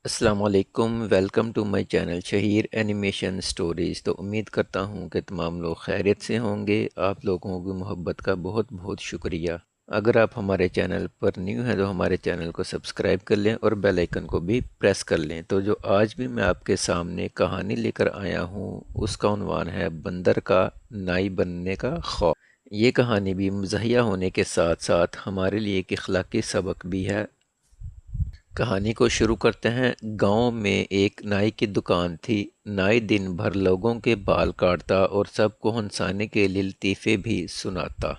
السلام علیکم، welcome to my channel Shaheer animation stories. تو امید کرتا ہوں کہ تمام لوگ خیریت سے ہوں گے۔ آپ لوگوں کی محبت کا بہت بہت شکریہ۔ اگر آپ ہمارے چینل پر نیو ہیں تو ہمارے چینل کو سبسکرائب کر لیں اور بیل آئیکن کو بھی پریس کر لیں۔ تو جو آج بھی میں آپ کے سامنے کہانی لے کر آیا ہوں اس کا عنوان ہے بندر کا نائی بننے کا خوف۔ یہ کہانی بھی مزاحیہ ہونے کے ساتھ ساتھ ہمارے لیے ایک اخلاقی سبق بھی ہے۔ کہانی کو شروع کرتے ہیں۔ گاؤں میں ایک نائی کی دکان تھی۔ نائی دن بھر لوگوں کے بال کاٹتا اور سب کو ہنسانے کے لیے لطیفے بھی سناتا۔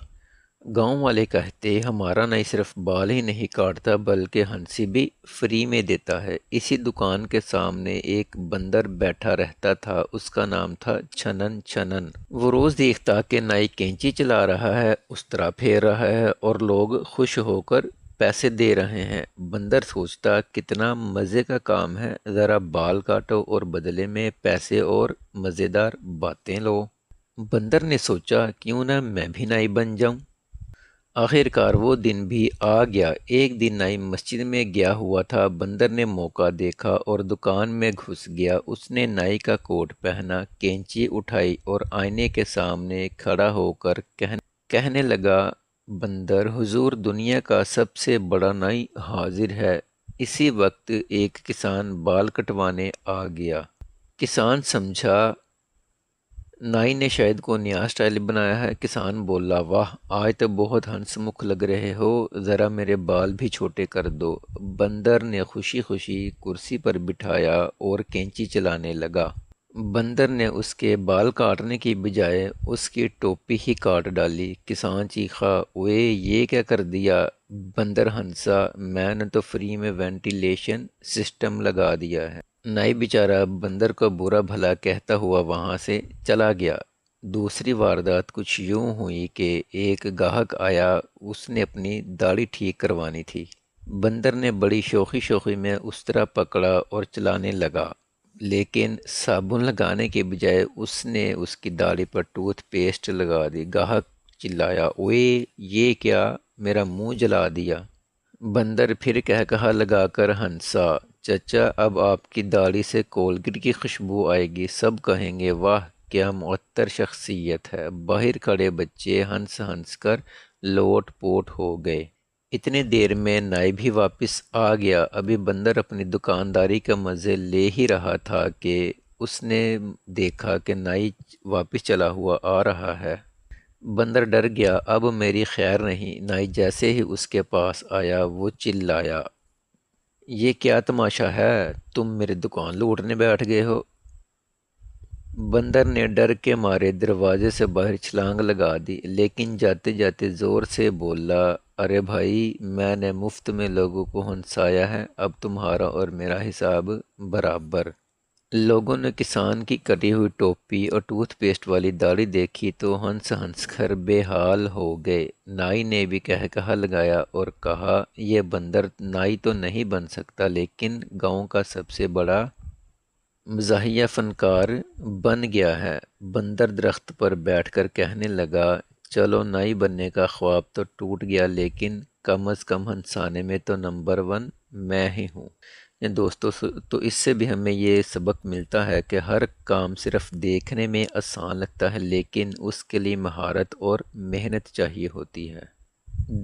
گاؤں والے کہتے ہمارا نائی صرف بال ہی نہیں کاٹتا بلکہ ہنسی بھی فری میں دیتا ہے۔ اسی دکان کے سامنے ایک بندر بیٹھا رہتا تھا، اس کا نام تھا چھنن چھنن۔ وہ روز دیکھتا کہ نائی کینچی چلا رہا ہے، استرا پھیر رہا ہے اور لوگ خوش ہو کر پیسے دے رہے ہیں۔ بندر سوچتا کتنا مزے کا کام ہے، ذرا بال کاٹو اور بدلے میں پیسے اور مزیدار باتیں لو۔ بندر نے سوچا کیوں نہ میں بھی نائی بن جاؤں۔ آخر کار وہ دن بھی آ گیا۔ ایک دن نائی مسجد میں گیا ہوا تھا۔ بندر نے موقع دیکھا اور دکان میں گھس گیا۔ اس نے نائی کا کوٹ پہنا، کینچی اٹھائی اور آئینے کے سامنے کھڑا ہو کر کہنے لگا، بندر حضور، دنیا کا سب سے بڑا نائی حاضر ہے۔ اسی وقت ایک کسان بال کٹوانے آ گیا۔ کسان سمجھا نائی نے شاید کو نیا سٹائل بنایا ہے۔ کسان بولا، واہ، آج تو بہت ہنس مکھ لگ رہے ہو، ذرا میرے بال بھی چھوٹے کر دو۔ بندر نے خوشی خوشی کرسی پر بٹھایا اور کینچی چلانے لگا۔ بندر نے اس کے بال کاٹنے کی بجائے اس کی ٹوپی ہی کاٹ ڈالی۔ کسان چیخا، اوئے یہ کیا کر دیا؟ بندر ہنسا، میں نے تو فری میں وینٹیلیشن سسٹم لگا دیا ہے۔ نائی بیچارہ بندر کو برا بھلا کہتا ہوا وہاں سے چلا گیا۔ دوسری واردات کچھ یوں ہوئی کہ ایک گاہک آیا، اس نے اپنی داڑھی ٹھیک کروانی تھی۔ بندر نے بڑی شوخی میں استرا پکڑا اور چلانے لگا، لیکن صابن لگانے کے بجائے اس نے اس کی داڑھی پر ٹوتھ پیسٹ لگا دی۔ گاہک چلایا، اوئے یہ کیا، میرا منہ جلا دیا۔ بندر پھر کہا لگا کر ہنسا، چچا اب آپ کی داڑھی سے کولگیٹ کی خوشبو آئے گی، سب کہیں گے واہ کیا معطر شخصیت ہے۔ باہر کھڑے بچے ہنس ہنس کر لوٹ پوٹ ہو گئے۔ اتنی دیر میں نائی بھی واپس آ گیا۔ ابھی بندر اپنی دکانداری کا مزے لے ہی رہا تھا کہ اس نے دیکھا کہ نائی واپس چلا ہوا آ رہا ہے۔ بندر ڈر گیا، اب میری خیر نہیں۔ نائی جیسے ہی اس کے پاس آیا وہ چلایا، یہ کیا تماشا ہے، تم میری دکان لوٹنے بیٹھ گئے ہو۔ بندر نے ڈر کے مارے دروازے سے باہر چھلانگ لگا دی، لیکن جاتے جاتے زور سے بولا، ارے بھائی، میں نے مفت میں لوگوں کو ہنسایا ہے، اب تمہارا اور میرا حساب برابر۔ لوگوں نے کسان کی کٹی ہوئی ٹوپی اور ٹوتھ پیسٹ والی داڑھی دیکھی تو ہنس ہنس کر بے حال ہو گئے۔ نائی نے بھی کہا لگایا اور کہا، یہ بندر نائی تو نہیں بن سکتا لیکن گاؤں کا سب سے بڑا مزاحیہ فنکار بن گیا ہے۔ بندر درخت پر بیٹھ کر کہنے لگا، چلو نائی بننے کا خواب تو ٹوٹ گیا لیکن کم از کم ہنسانے میں تو نمبر 1 میں ہی ہوں۔ دوستو، تو اس سے بھی ہمیں یہ سبق ملتا ہے کہ ہر کام صرف دیکھنے میں آسان لگتا ہے لیکن اس کے لیے مہارت اور محنت چاہیے ہوتی ہے۔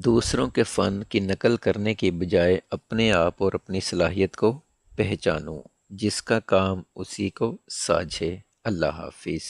دوسروں کے فن کی نقل کرنے کی بجائے اپنے آپ اور اپنی صلاحیت کو پہچانو، جس کا کام اسی کو ساجھے۔ اللہ حافظ۔